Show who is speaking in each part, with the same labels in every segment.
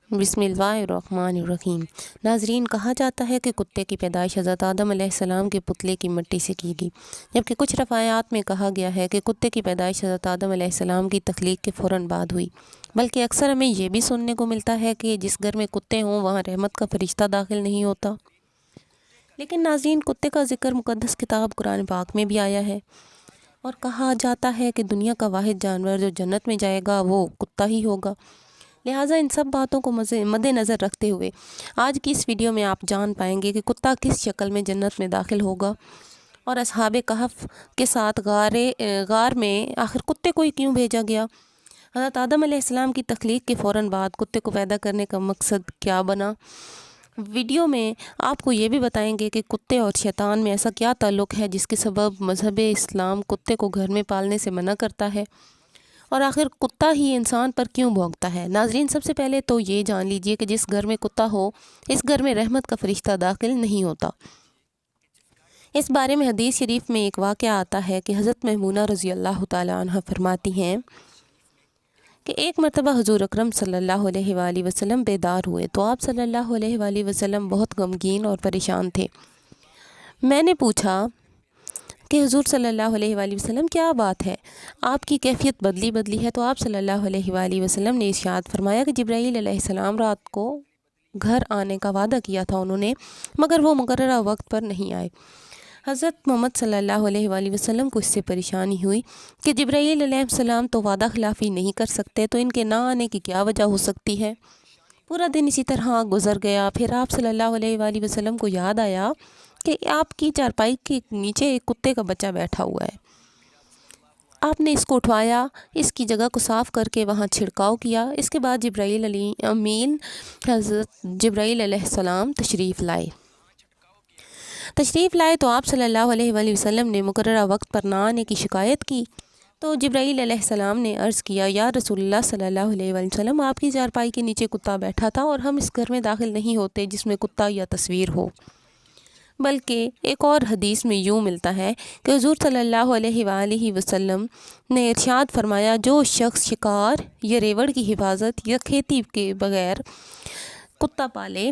Speaker 1: بسم اللہ الرحمن الرحیم۔ ناظرین، کہا جاتا ہے کہ کتے کی پیدائش حضرت آدم علیہ السلام کے پتلے کی مٹی سے کی گئی، جبکہ کچھ روایات میں کہا گیا ہے کہ کتے کی پیدائش حضرت آدم علیہ السلام کی تخلیق کے فوراً بعد ہوئی۔ بلکہ اکثر ہمیں یہ بھی سننے کو ملتا ہے کہ جس گھر میں کتے ہوں وہاں رحمت کا فرشتہ داخل نہیں ہوتا۔ لیکن ناظرین، کتے کا ذکر مقدس کتاب قرآن پاک میں بھی آیا ہے، اور کہا جاتا ہے کہ دنیا کا واحد جانور جو جنت میں جائے گا وہ کتا ہی ہوگا۔ لہٰذا ان سب باتوں کو مد نظر رکھتے ہوئے آج کی اس ویڈیو میں آپ جان پائیں گے کہ کتا کس شکل میں جنت میں داخل ہوگا، اور اصحاب کہف کے ساتھ غار میں آخر کتے کو ہی کیوں بھیجا گیا۔ حضرت آدم علیہ السلام کی تخلیق کے فوراً بعد کتے کو پیدا کرنے کا مقصد کیا بنا۔ ویڈیو میں آپ کو یہ بھی بتائیں گے کہ کتے اور شیطان میں ایسا کیا تعلق ہے جس کے سبب مذہب اسلام کتے کو گھر میں پالنے سے منع کرتا ہے، اور آخر کتا ہی انسان پر کیوں بھونکتا ہے۔ ناظرین، سب سے پہلے تو یہ جان لیجئے کہ جس گھر میں کتا ہو اس گھر میں رحمت کا فرشتہ داخل نہیں ہوتا۔ اس بارے میں حدیث شریف میں ایک واقعہ آتا ہے کہ حضرت میمونہ رضی اللہ تعالیٰ عنہ فرماتی ہیں کہ ایک مرتبہ حضور اکرم صلی اللہ علیہ وآلہ وسلم بیدار ہوئے تو آپ صلی اللہ علیہ وآلہ وسلم بہت غمگین اور پریشان تھے۔ میں نے پوچھا کہ حضور صلی اللہ علیہ وآلہ وسلم کیا بات ہے، آپ کی کیفیت بدلی ہے؟ تو آپ صلی اللہ علیہ وآلہ وسلم نے ارشاد فرمایا کہ جبرائیل علیہ السلام رات کو گھر آنے کا وعدہ کیا تھا انہوں نے، مگر وہ مقررہ وقت پر نہیں آئے۔ حضرت محمد صلی اللہ علیہ وآلہ وسلم کو اس سے پریشانی ہوئی کہ جبرائیل علیہ السلام تو وعدہ خلافی نہیں کر سکتے، تو ان کے نہ آنے کی کیا وجہ ہو سکتی ہے۔ پورا دن اسی طرح گزر گیا۔ پھر آپ صلی اللہ علیہ وآلہ وسلم کو یاد آیا کہ آپ کی چارپائی کے نیچے ایک کتے کا بچہ بیٹھا ہوا ہے۔ آپ نے اس کو اٹھوایا، اس کی جگہ کو صاف کر کے وہاں چھڑکاؤ کیا۔ اس کے بعد حضرت جبرائیل علیہ السلام تشریف لائے تو آپ صلی اللہ علیہ وآلہ وسلم نے مقررہ وقت پر نہ آنے کی شکایت کی۔ تو جبرائیل علیہ السلام نے عرض کیا، یا رسول اللہ صلی اللہ علیہ وآلہ وسلم، آپ کی چارپائی کے نیچے کتا بیٹھا تھا اور ہم اس گھر میں داخل نہیں ہوتے جس میں کتا یا تصویر ہو۔ بلکہ ایک اور حدیث میں یوں ملتا ہے کہ حضور صلی اللہ علیہ وآلہ وسلم نے ارشاد فرمایا، جو شخص شکار یا ریوڑ کی حفاظت یا کھیتی کے بغیر کتا پالے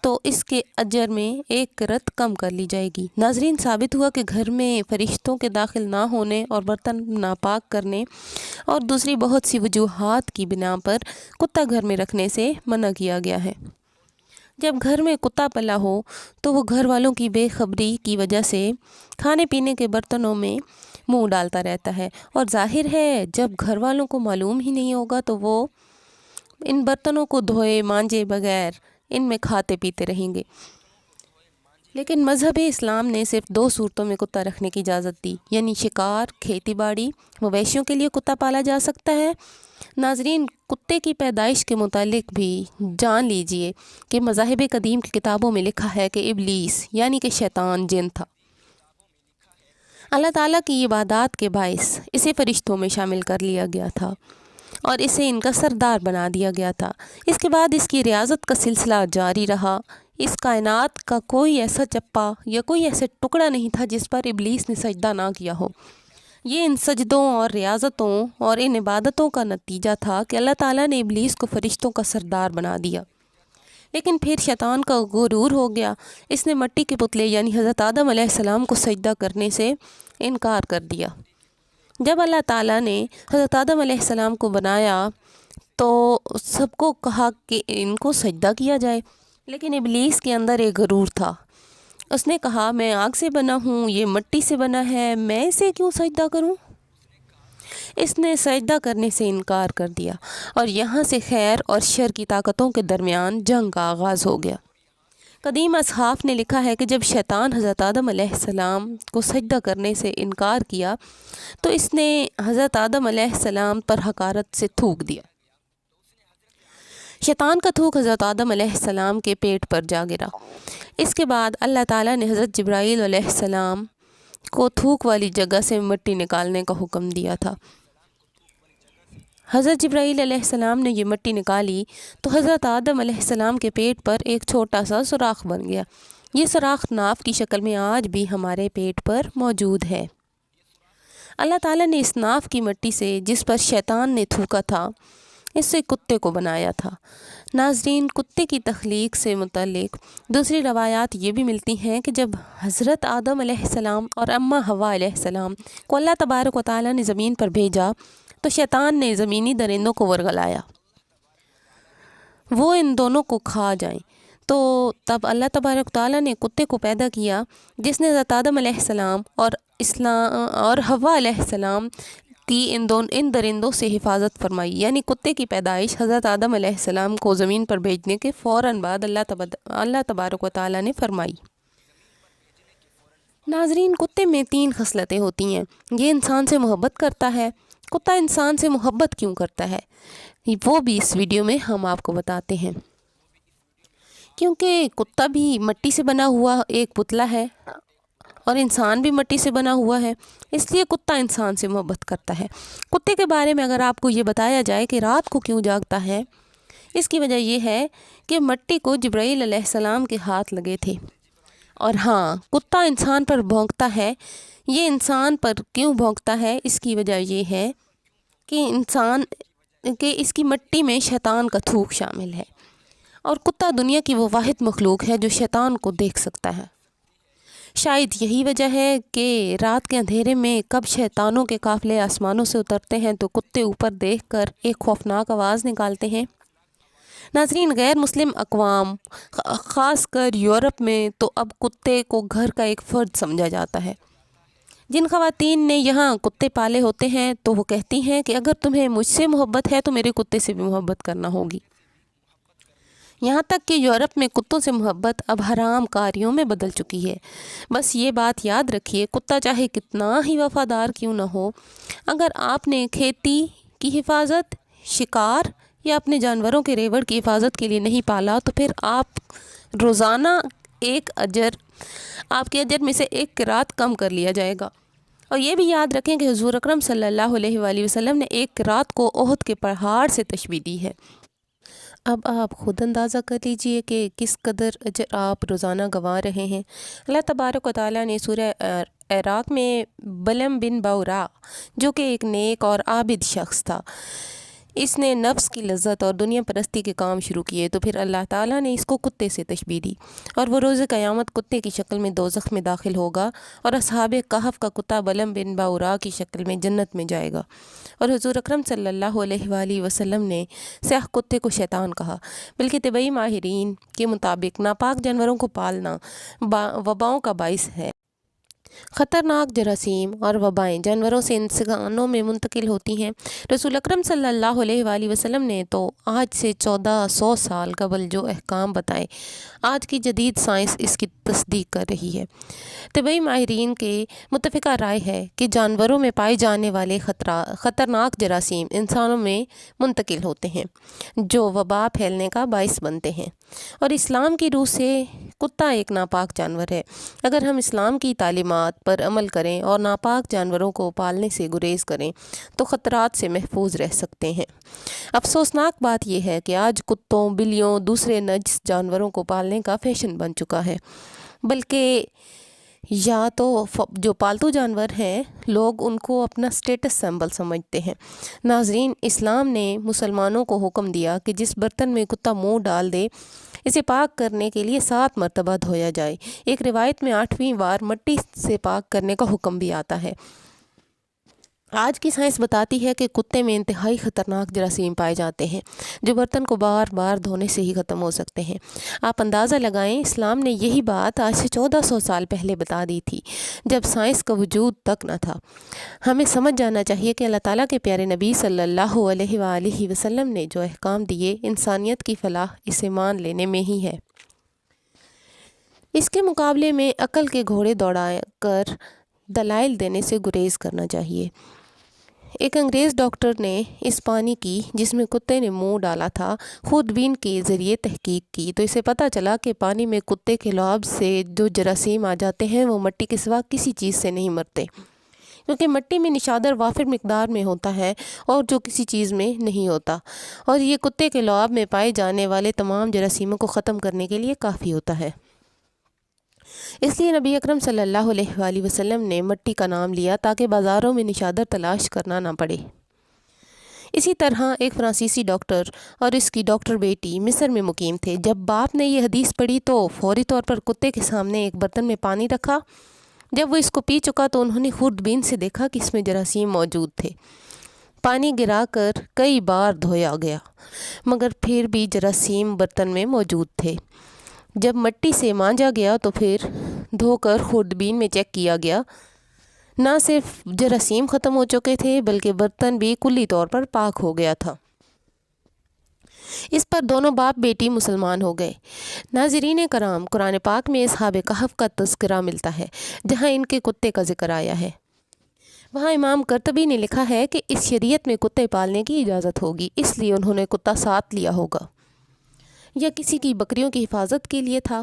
Speaker 1: تو اس کے اجر میں ایک رت کم کر لی جائے گی۔ ناظرین، ثابت ہوا کہ گھر میں فرشتوں کے داخل نہ ہونے اور برتن ناپاک کرنے اور دوسری بہت سی وجوہات کی بنا پر کتا گھر میں رکھنے سے منع کیا گیا ہے۔ جب گھر میں کتا پلا ہو تو وہ گھر والوں کی بے خبری کی وجہ سے کھانے پینے کے برتنوں میں منہ ڈالتا رہتا ہے، اور ظاہر ہے جب گھر والوں کو معلوم ہی نہیں ہوگا تو وہ ان برتنوں کو دھوئے مانجے بغیر ان میں کھاتے پیتے رہیں گے۔ لیکن مذہب اسلام نے صرف 2 صورتوں میں کتا رکھنے کی اجازت دی، یعنی شکار، کھیتی باڑی، مویشیوں کے لیے کتا پالا جا سکتا ہے۔ ناظرین، کتے کی پیدائش کے متعلق بھی جان لیجئے کہ مذاہب قدیم کی کتابوں میں لکھا ہے کہ ابلیس یعنی کہ شیطان جن تھا۔ اللہ تعالیٰ کی عبادات کے باعث اسے فرشتوں میں شامل کر لیا گیا تھا اور اسے ان کا سردار بنا دیا گیا تھا۔ اس کے بعد اس کی ریاضت کا سلسلہ جاری رہا۔ اس کائنات کا کوئی ایسا چپا یا کوئی ایسا ٹکڑا نہیں تھا جس پر ابلیس نے سجدہ نہ کیا ہو۔ یہ ان سجدوں اور ریاضتوں اور ان عبادتوں کا نتیجہ تھا کہ اللہ تعالیٰ نے ابلیس کو فرشتوں کا سردار بنا دیا۔ لیکن پھر شیطان کا غرور ہو گیا، اس نے مٹی کے پتلے یعنی حضرت آدم علیہ السلام کو سجدہ کرنے سے انکار کر دیا۔ جب اللہ تعالیٰ نے حضرت آدم علیہ السلام کو بنایا تو سب کو کہا کہ ان کو سجدہ کیا جائے، لیکن ابلیس کے اندر ایک غرور تھا۔ اس نے کہا، میں آگ سے بنا ہوں، یہ مٹی سے بنا ہے، میں اسے کیوں سجدہ کروں؟ اس نے سجدہ کرنے سے انکار کر دیا، اور یہاں سے خیر اور شر کی طاقتوں کے درمیان جنگ کا آغاز ہو گیا۔ قدیم اصحاف نے لکھا ہے کہ جب شیطان حضرت آدم علیہ السلام کو سجدہ کرنے سے انکار کیا تو اس نے حضرت آدم علیہ السلام پر حقارت سے تھوک دیا۔ شیطان کا تھوک حضرت آدم علیہ السلام کے پیٹ پر جا گرا۔ اس کے بعد اللہ تعالیٰ نے حضرت جبرائیل علیہ السلام کو تھوک والی جگہ سے مٹی نکالنے کا حکم دیا تھا۔ حضرت جبرائیل علیہ السلام نے یہ مٹی نکالی تو حضرت آدم علیہ السلام کے پیٹ پر ایک چھوٹا سا سوراخ بن گیا۔ یہ سوراخ ناف کی شکل میں آج بھی ہمارے پیٹ پر موجود ہے۔ اللہ تعالیٰ نے اس ناف کی مٹی سے جس پر شیطان نے تھوکا تھا اس سے کتے کو بنایا تھا۔ ناظرین، کتے کی تخلیق سے متعلق دوسری روایات یہ بھی ملتی ہیں کہ جب حضرت آدم علیہ السلام اور اماں حوا علیہ السلام کو اللہ تبارک و تعالیٰ نے زمین پر بھیجا تو شیطان نے زمینی درندوں کو ورگلایا وہ ان دونوں کو کھا جائیں، تو تب اللہ تبارک و تعالیٰ نے کتے کو پیدا کیا جس نے حضرت آدم علیہ السلام اور حوا علیہ السلام کی ان درندوں سے حفاظت فرمائی، یعنی کتے کی پیدائش حضرت آدم علیہ السلام کو زمین پر بھیجنے کے فوراً بعد اللہ تبارک و تعالیٰ نے فرمائی۔ ناظرین، کتے میں 3 خصلتیں ہوتی ہیں۔ یہ انسان سے محبت کرتا ہے۔ کتا انسان سے محبت کیوں کرتا ہے وہ بھی اس ویڈیو میں ہم آپ کو بتاتے ہیں، کیونکہ کتا بھی مٹی سے بنا ہوا ایک پتلا ہے اور انسان بھی مٹی سے بنا ہوا ہے، اس لیے کتا انسان سے محبت کرتا ہے۔ کتے کے بارے میں اگر آپ کو یہ بتایا جائے کہ رات کو کیوں جاگتا ہے، اس کی وجہ یہ ہے کہ مٹی کو جبرائیل علیہ السلام کے ہاتھ لگے تھے۔ اور ہاں، کتا انسان پر بھونکتا ہے۔ یہ انسان پر کیوں بھونکتا ہے؟ اس کی وجہ یہ ہے کہ اس کی مٹی میں شیطان کا تھوک شامل ہے، اور کتا دنیا کی وہ واحد مخلوق ہے جو شیطان کو دیکھ سکتا ہے۔ شاید یہی وجہ ہے کہ رات کے اندھیرے میں کب شیطانوں کے قافلے آسمانوں سے اترتے ہیں تو کتے اوپر دیکھ کر ایک خوفناک آواز نکالتے ہیں۔ ناظرین، غیر مسلم اقوام خاص کر یورپ میں تو اب کتے کو گھر کا ایک فرد سمجھا جاتا ہے۔ جن خواتین نے یہاں کتے پالے ہوتے ہیں تو وہ کہتی ہیں کہ اگر تمہیں مجھ سے محبت ہے تو میرے کتے سے بھی محبت کرنا ہوگی۔ یہاں تک کہ یورپ میں کتوں سے محبت اب حرام کاریوں میں بدل چکی ہے۔ بس یہ بات یاد رکھیے، کتا چاہے کتنا ہی وفادار کیوں نہ ہو، اگر آپ نے کھیتی کی حفاظت، شکار یا اپنے جانوروں کے ریوڑ کی حفاظت کے لیے نہیں پالا تو پھر آپ روزانہ آپ کے اجر میں سے ایک قرات کم کر لیا جائے گا۔ اور یہ بھی یاد رکھیں کہ حضور اکرم صلی اللہ علیہ وآلہ وسلم نے ایک قرات کو احد کے پہاڑ سے تشبیہ دی ہے۔ اب آپ خود اندازہ کر لیجئے کہ کس قدر اجر آپ روزانہ گنوا رہے ہیں۔ اللہ تبارک و تعالیٰ نے سورہ عراق میں بلعم بن باورا، جو کہ ایک نیک اور عابد شخص تھا، اس نے نفس کی لذت اور دنیا پرستی کے کام شروع کیے تو پھر اللہ تعالیٰ نے اس کو کتے سے تشبیہ دی، اور وہ روز قیامت کتے کی شکل میں دوزخ میں داخل ہوگا، اور اصحاب کہف کا کتا بلعم بن باورا کی شکل میں جنت میں جائے گا۔ اور حضور اکرم صلی اللہ علیہ وآلہ وسلم نے سیاہ کتے کو شیطان کہا، بلکہ طبی ماہرین کے مطابق ناپاک جانوروں کو پالنا وباؤں کا باعث ہے۔ خطرناک جراثیم اور وبائیں جانوروں سے انسانوں میں منتقل ہوتی ہیں۔ رسول اکرم صلی اللہ علیہ وآلہ وسلم نے تو آج سے 1400 سال قبل جو احکام بتائے، آج کی جدید سائنس اس کی تصدیق کر رہی ہے۔ طبی ماہرین کے متفقہ رائے ہے کہ جانوروں میں پائے جانے والے خطرناک جراثیم انسانوں میں منتقل ہوتے ہیں، جو وبا پھیلنے کا باعث بنتے ہیں۔ اور اسلام کی روح سے کتا ایک ناپاک جانور ہے۔ اگر ہم اسلام کی تعلیمات پر عمل کریں اور ناپاک جانوروں کو پالنے سے گریز کریں تو خطرات سے محفوظ رہ سکتے ہیں۔ افسوسناک بات یہ ہے کہ آج کتوں، بلیوں، دوسرے نجس جانوروں کو پالنے کا فیشن بن چکا ہے، بلکہ یا تو جو پالتو جانور ہیں لوگ ان کو اپنا سٹیٹس سمبل سمجھتے ہیں۔ ناظرین، اسلام نے مسلمانوں کو حکم دیا کہ جس برتن میں کتا منہ ڈال دے اسے پاک کرنے کے لیے 7 مرتبہ دھویا جائے۔ ایک روایت میں 8ویں بار مٹی سے پاک کرنے کا حکم بھی آتا ہے۔ آج کی سائنس بتاتی ہے کہ کتے میں انتہائی خطرناک جراثیم پائے جاتے ہیں جو برتن کو بار بار دھونے سے ہی ختم ہو سکتے ہیں۔ آپ اندازہ لگائیں، اسلام نے یہی بات آج سے 1400 سال پہلے بتا دی تھی، جب سائنس کا وجود تک نہ تھا۔ ہمیں سمجھ جانا چاہیے کہ اللہ تعالیٰ کے پیارے نبی صلی اللہ علیہ وآلہ وسلم نے جو احکام دیے، انسانیت کی فلاح اسے مان لینے میں ہی ہے۔ اس کے مقابلے میں عقل کے گھوڑے دوڑا کر دلائل دینے سے گریز کرنا چاہیے۔ ایک انگریز ڈاکٹر نے اس پانی کی، جس میں کتے نے منہ ڈالا تھا، خودبین کے ذریعے تحقیق کی تو اسے پتہ چلا کہ پانی میں کتے کے لعاب سے جو جراثیم آ جاتے ہیں وہ مٹی کے سوا کسی چیز سے نہیں مرتے، کیونکہ مٹی میں نشادر وافر مقدار میں ہوتا ہے اور جو کسی چیز میں نہیں ہوتا، اور یہ کتے کے لعاب میں پائے جانے والے تمام جراثیموں کو ختم کرنے کے لیے کافی ہوتا ہے۔ اس لیے نبی اکرم صلی اللہ علیہ وآلہ وسلم نے مٹی کا نام لیا تاکہ بازاروں میں نشادر تلاش کرنا نہ پڑے۔ اسی طرح ایک فرانسیسی ڈاکٹر اور اس کی ڈاکٹر بیٹی مصر میں مقیم تھے۔ جب باپ نے یہ حدیث پڑھی تو فوری طور پر کتے کے سامنے ایک برتن میں پانی رکھا۔ جب وہ اس کو پی چکا تو انہوں نے خوردبین سے دیکھا کہ اس میں جراثیم موجود تھے۔ پانی گرا کر کئی بار دھویا گیا مگر پھر بھی جراثیم برتن میں موجود تھے۔ جب مٹی سے مانجا گیا تو پھر دھو کر خوردبین میں چیک کیا گیا، نہ صرف جراثیم ختم ہو چکے تھے بلکہ برتن بھی کلی طور پر پاک ہو گیا تھا۔ اس پر دونوں باپ بیٹی مسلمان ہو گئے۔ ناظرین کرام، قرآن پاک میں اصحاب کہف کا تذکرہ ملتا ہے جہاں ان کے کتے کا ذکر آیا ہے۔ وہاں امام قرطبی نے لکھا ہے کہ اس شریعت میں کتے پالنے کی اجازت ہوگی، اس لیے انہوں نے کتا ساتھ لیا ہوگا، یا کسی کی بکریوں کی حفاظت کے لیے تھا۔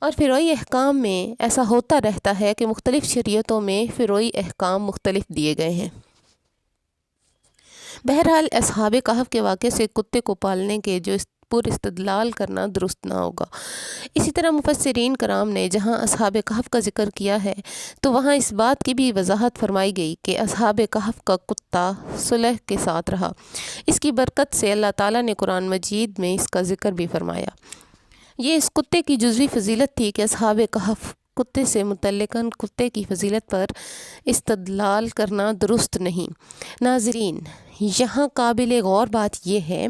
Speaker 1: اور فروعی احکام میں ایسا ہوتا رہتا ہے کہ مختلف شریعتوں میں فروعی احکام مختلف دیے گئے ہیں۔ بہرحال اصحاب کہف کے واقعے سے کتے کو پالنے کے جو پر استدلال کرنا درست نہ ہوگا۔ اسی طرح مفسرین کرام نے جہاں اصحاب کہف کا ذکر کیا ہے تو وہاں اس بات کی بھی وضاحت فرمائی گئی کہ اصحاب کہف کا کتا صلح کے ساتھ رہا۔ اس کی برکت سے اللہ تعالیٰ نے قرآن مجید میں اس کا ذکر بھی فرمایا۔ یہ اس کتے کی جزوی فضیلت تھی کہ اصحاب کہف کتے سے متعلقاً کتے کی فضیلت پر استدلال کرنا درست نہیں۔ ناظرین، یہاں قابل غور بات یہ ہے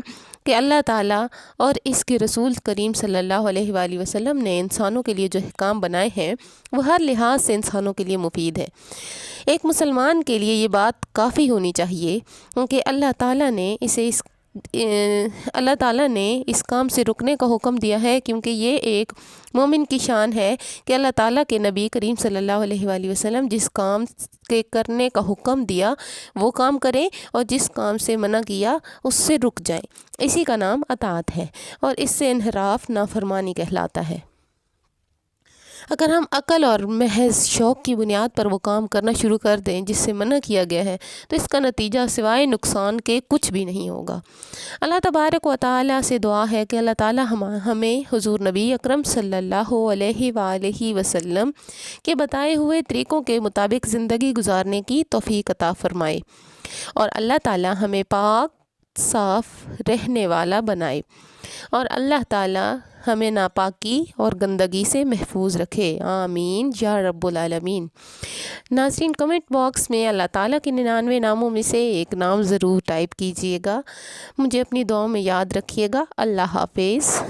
Speaker 1: کہ اللہ تعالیٰ اور اس کے رسول کریم صلی اللہ علیہ وآلہ وسلم نے انسانوں کے لیے جو احکام بنائے ہیں وہ ہر لحاظ سے انسانوں کے لیے مفید ہے۔ ایک مسلمان کے لیے یہ بات کافی ہونی چاہیے کہ اللہ تعالیٰ نے اس کام سے رکنے کا حکم دیا ہے، کیونکہ یہ ایک مومن کی شان ہے کہ اللہ تعالیٰ کے نبی کریم صلی اللہ علیہ وآلہ وسلم جس کام کے کرنے کا حکم دیا وہ کام کریں اور جس کام سے منع کیا اس سے رک جائیں۔ اسی کا نام اطاعت ہے اور اس سے انحراف نافرمانی کہلاتا ہے۔ اگر ہم عقل اور محض شوق کی بنیاد پر وہ کام کرنا شروع کر دیں جس سے منع کیا گیا ہے تو اس کا نتیجہ سوائے نقصان کے کچھ بھی نہیں ہوگا۔ اللہ تبارک و تعالیٰ سے دعا ہے کہ اللہ تعالیٰ ہمیں حضور نبی اکرم صلی اللہ علیہ وآلہ وسلم کے بتائے ہوئے طریقوں کے مطابق زندگی گزارنے کی توفیق عطا فرمائے، اور اللہ تعالیٰ ہمیں پاک صاف رہنے والا بنائے، اور اللہ تعالیٰ ہمیں ناپاکی اور گندگی سے محفوظ رکھے، آمین یا رب العالمین۔ ناظرین، کمنٹ باکس میں اللہ تعالیٰ کے 99 ناموں میں سے ایک نام ضرور ٹائپ کیجئے گا۔ مجھے اپنی دعاؤں میں یاد رکھیے گا۔ اللہ حافظ۔